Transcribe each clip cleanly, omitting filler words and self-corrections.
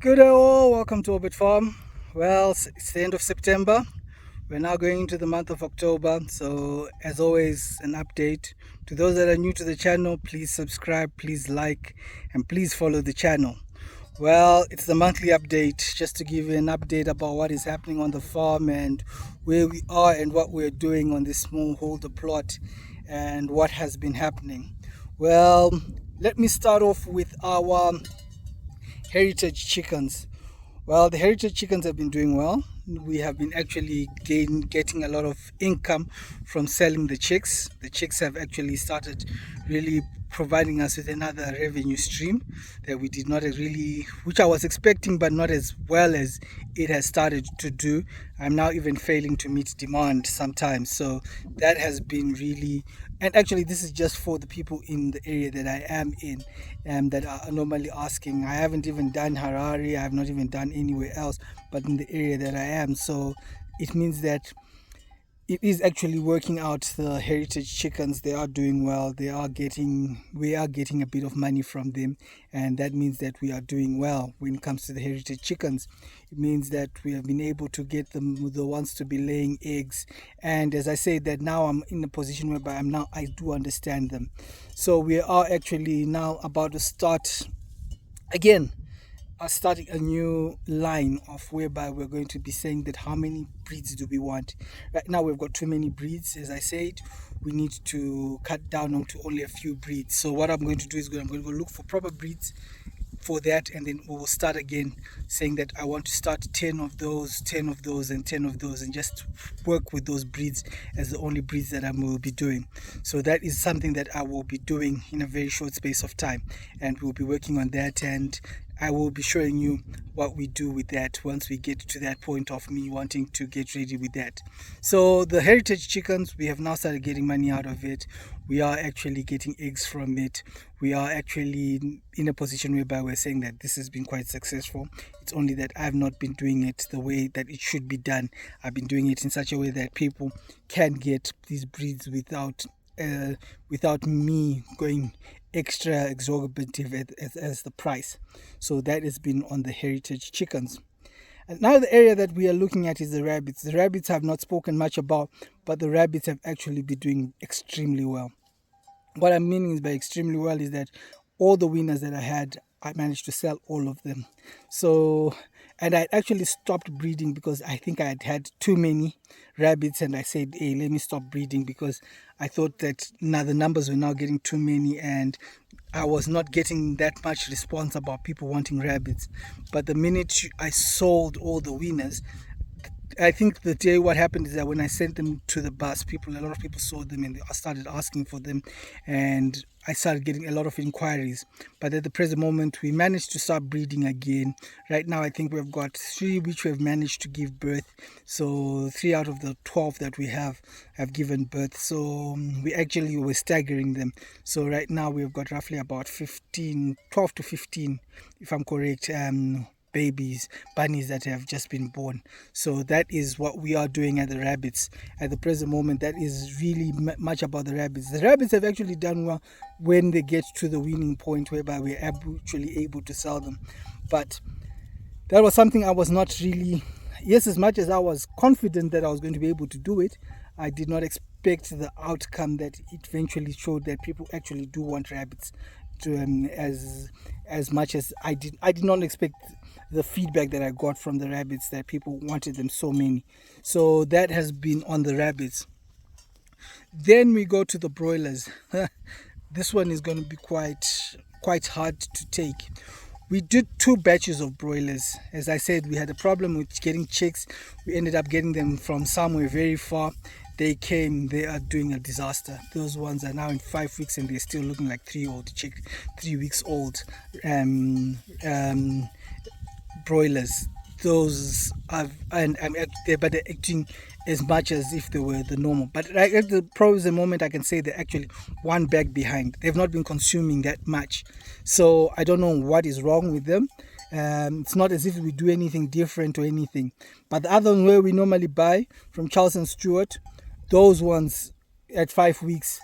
Good day all, welcome to Obed Farm. Well, it's the end of September. We're now going into the month of October. So, as always, an update. To those that are new to the channel, please subscribe, please like, and please follow the channel. Well, it's the monthly update just to give you an update about what is happening on the farm and where we are and what we're doing on this smallholder plot and what has been happening. Well, let me start off with our heritage chickens. Well, the heritage chickens have been doing well. We have been actually getting a lot of income from selling the chicks. The chicks have actually started really providing us with another revenue stream that we did not really, which I was expecting, but not as well as it has started to do. I'm now even failing to meet demand sometimes. So that has been really, and actually this is just for the people in the area that I am in, that are normally asking. I haven't even done Harare, I have not even done anywhere else but in the area that I am. So it means that it is actually working out. The heritage chickens, they are doing well. We are getting a bit of money from them, and that means that we are doing well when it comes to the heritage chickens. It means that we have been able to get them, the ones to be laying eggs. And as I said, that now I'm in a position whereby I do understand them. So we are actually now about to start again, are starting a new line of whereby we're going to be saying that how many breeds do we want. Right now we've got too many breeds. As I said, we need to cut down onto only a few breeds. So what I'm going to do is I'm going to go look for proper breeds for that, and then we will start again saying that I want to start 10 of those, 10 of those, and 10 of those, and just work with those breeds as the only breeds that I will be doing. So that is something that I will be doing in a very short space of time, and we'll be working on that, and I will be showing you what we do with that once we get to that point of me wanting to get ready with that. So the heritage chickens, we have now started getting money out of it. We are actually getting eggs from it. We are actually in a position whereby we're saying that this has been quite successful. It's only that I've not been doing it the way that it should be done. I've been doing it in such a way that people can get these breeds without me going extra exorbitant as the price. So that has been on the heritage chickens. And now the area that we are looking at is the rabbits. The rabbits have not spoken much about, but the rabbits have actually been doing extremely well. What I'm meaning is by extremely well is that all the winners that I had, I managed to sell all of them. So, and I actually stopped breeding because I think I had had too many rabbits, and I said, hey, let me stop breeding because I thought that now the numbers were now getting too many and I was not getting that much response about people wanting rabbits. But the minute I sold all the winners, I think the day what happened is that when I sent them to the bus, a lot of people saw them and they started asking for them, and I started getting a lot of inquiries. But at the present moment, we managed to start breeding again. Right now, I think we've got 3 which we have managed to give birth. So 3 out of the 12 that we have given birth. So we actually were staggering them. So right now we've got roughly about 12 to 15, if I'm correct, babies, bunnies that have just been born. So that is what we are doing at the rabbits at the present moment. That is really much about the rabbits. The rabbits have actually done well when they get to the winning point whereby we're actually able to sell them. But that was something I was not really, yes, as much as I was confident that I was going to be able to do it, I did not expect the outcome that it eventually showed, that people actually do want rabbits to, as much as I did not expect the feedback that I got from the rabbits, that people wanted them so many. So that has been on the rabbits. Then we go to the broilers. This one is going to be quite hard to take. We did 2 batches of broilers. As I said, we had a problem with getting chicks. We ended up getting them from somewhere very far. They came, they are doing a disaster. Those ones are now in 5 weeks and they're still looking like 3 weeks old broilers. Those are, but they're acting as much as if they were the normal. But right at the present moment, I can say they're actually 1 bag behind. They've not been consuming that much. So I don't know what is wrong with them. It's not as if we do anything different or anything. But the other one where we normally buy from Charles and Stewart, those ones at 5 weeks,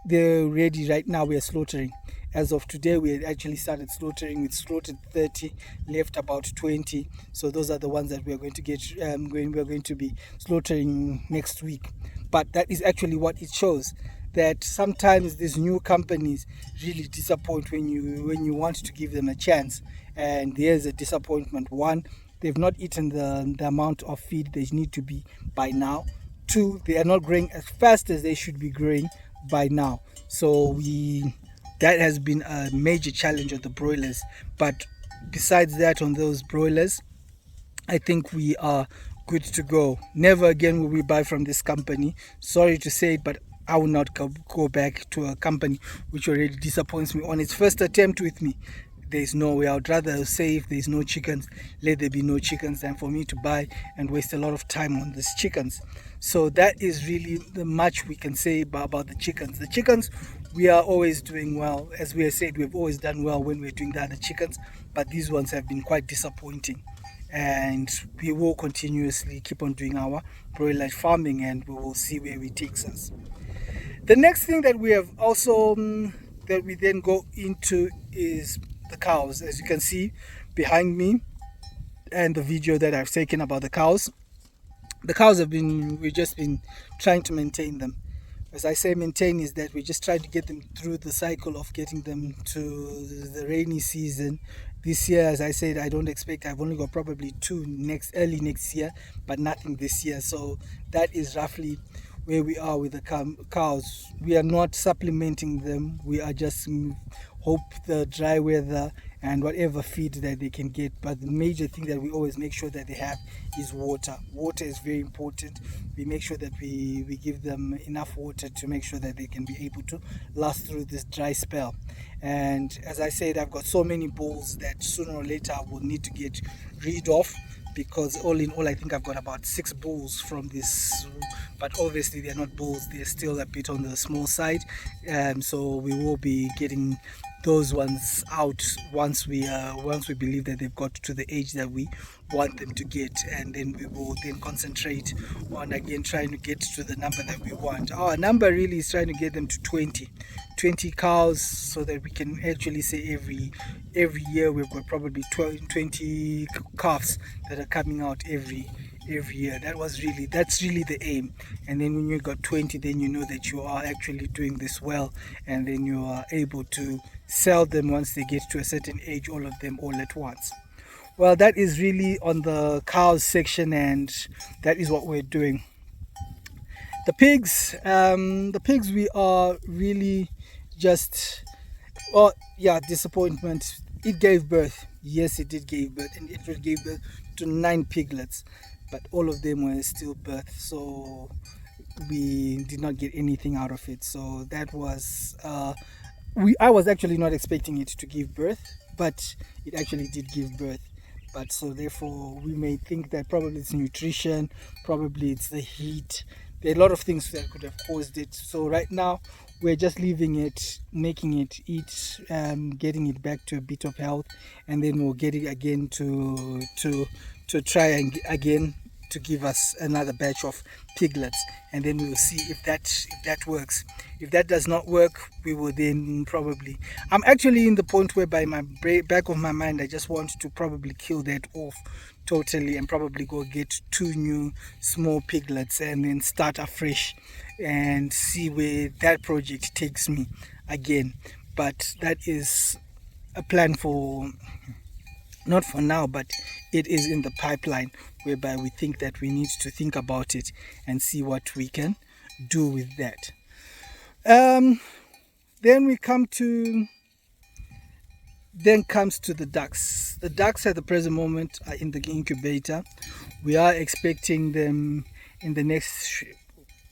they're ready right now. We are slaughtering. As of today, we had actually started slaughtering. We slaughtered 30, left about 20. So those are the ones that we are going to get. We are going to be slaughtering next week. But that is actually what it shows, that sometimes these new companies really disappoint when you want to give them a chance. And there's a disappointment. One, they've not eaten the amount of feed they need to be by now. Two, they are not growing as fast as they should be growing by now. So that has been a major challenge of the broilers. But besides that, on those broilers, I think we are good to go. Never again will we buy from this company. Sorry to say it, but I will not go back to a company which already disappoints me on its first attempt with me. There's no way. I would rather say if there's no chickens, let there be no chickens, than for me to buy and waste a lot of time on these chickens. So that is really the much we can say about the chickens. The chickens, we are always doing well. As we have said, we've always done well when we're doing the other chickens, but these ones have been quite disappointing. And we will continuously keep on doing our broiler farming, and we will see where it takes us. The next thing that we have also that we then go into is the cows. As you can see behind me, and the video that I've taken about the cows we've just been trying to maintain them. As I say, maintain is that we just try to get them through the cycle of getting them to the rainy season. This year, as I said, I don't expect. I've only got probably 2 early next year, but nothing this year. So that is roughly where we are with the cows. We are not supplementing them. We are just hope the dry weather and whatever feed that they can get. But the major thing that we always make sure that they have is water. Water is very important. We make sure that we give them enough water to make sure that they can be able to last through this dry spell. And as I said, I've got so many bulls that sooner or later I will need to get rid of, because all in all I think I've got about 6 bulls from this, but obviously they're not bulls, they're still a bit on the small side. So we will be getting those ones out once we believe that they've got to the age that we want them to get, and then we will then concentrate on again trying to get to the number that we want. Our number really is trying to get them to 20 cows, so that we can actually say every year we've got probably 20 calves that are coming out every year. That's really the aim. And then when you got 20, then you know that you are actually doing this well, and then you are able to sell them once they get to a certain age, all of them all at once. Well, that is really on the cows section, and that is what we're doing. The pigs we are really just, disappointment. It gave birth. Yes, it did give birth, and it gave birth to 9 piglets, but all of them were stillbirth, so we did not get anything out of it. So that was I was actually not expecting it to give birth, but it actually did give birth. But so therefore we may think that probably it's nutrition, probably it's the heat. There are a lot of things that could have caused it. So right now we're just leaving it, making it eat, getting it back to a bit of health, and then we'll get it again to try and again to give us another batch of piglets, and then we will see if that works. If that does not work, we will then probably, I'm actually in the point where by my back of my mind I just want to probably kill that off totally and probably go get 2 new small piglets and then start afresh and see where that project takes me again. But that is a plan for, not for now, but it is in the pipeline, whereby we think that we need to think about it and see what we can do with that. Then comes to the ducks. The ducks at the present moment are in the incubator. We are expecting them in the next,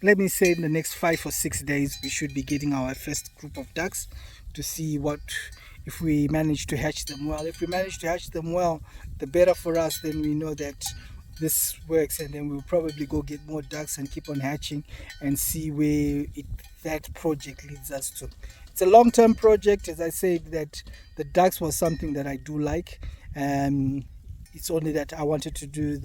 let me say in the next 5 or 6 days, we should be getting our first group of ducks to see if we manage to hatch them well. If we manage to hatch them well, the better for us. Then we know that this works, and then we'll probably go get more ducks and keep on hatching and see where that project leads us to. It's a long-term project. As I said, that the ducks was something that I do like. It's only that I wanted to do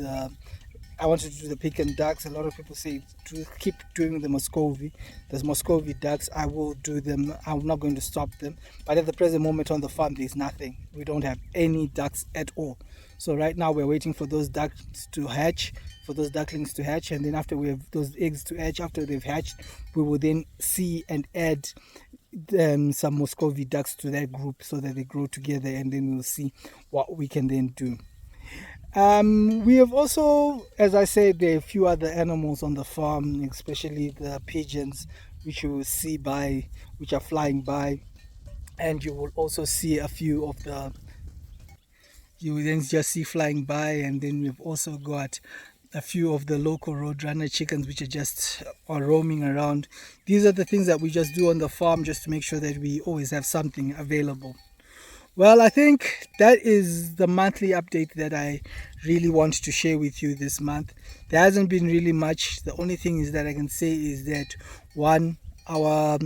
I wanted to do the pecan ducks. A lot of people say to keep doing the Muscovy. There's Muscovy ducks. I will do them. I'm not going to stop them. But at the present moment on the farm, there's nothing. We don't have any ducks at all. So right now we're waiting for those ducks to hatch, for those ducklings to hatch, and then after we have those eggs to hatch, after they've hatched, we will then see and add some Muscovy ducks to that group so that they grow together, and then we'll see what we can then do. We have also, as I said, there are a few other animals on the farm, especially the pigeons, which you will see which are flying by, and you will also see a few of you will then just see flying by, and then we've also got a few of the local roadrunner chickens which are roaming around. These are the things that we just do on the farm just to make sure that we always have something available. Well, I think that is the monthly update that I really want to share with you this month. There hasn't been really much. The only thing is that I can say is that one, our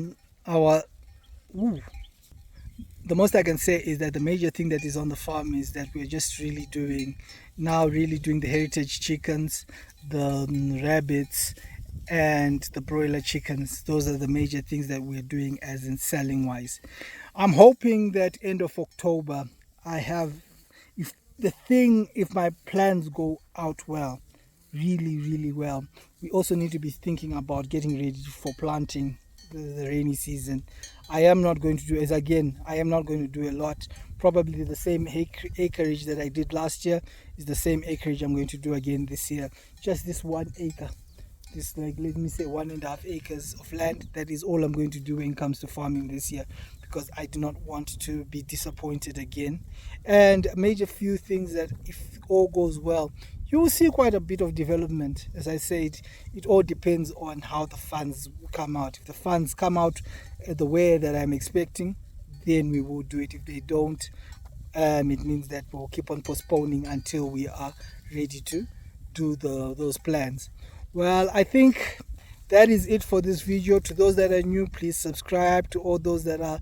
the most I can say is that the major thing that is on the farm is that we're just really doing the heritage chickens, the rabbits, and the broiler chickens. Those are the major things that we're doing as in selling wise. I'm hoping that end of October if my plans go out well, really well, we also need to be thinking about getting ready for planting the rainy season. I am not going to do a lot. Probably the same acreage that I did last year is the same acreage I'm going to do again this year. Just this 1 acre. This, like, let me say 1.5 acres of land. That is all I'm going to do when it comes to farming this year, because I do not want to be disappointed again. And a major few things that if all goes well, you will see quite a bit of development. As I said, it all depends on how the funds come out. If the funds come out the way that I'm expecting, then we will do it. If they don't, it means that we'll keep on postponing until we are ready to do those plans. Well, I think that is it for this video. To those that are new, please subscribe. To all those that are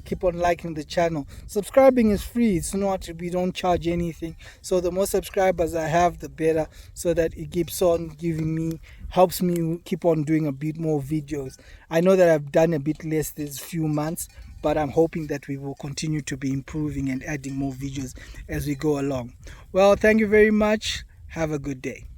keep on liking the channel. Subscribing is free. It's not, we don't charge anything. So the more subscribers I have, the better, so that it keeps on helps me keep on doing a bit more videos. I know that I've done a bit less these few months, but I'm hoping that we will continue to be improving and adding more videos as we go along. Well, thank you very much. Have a good day.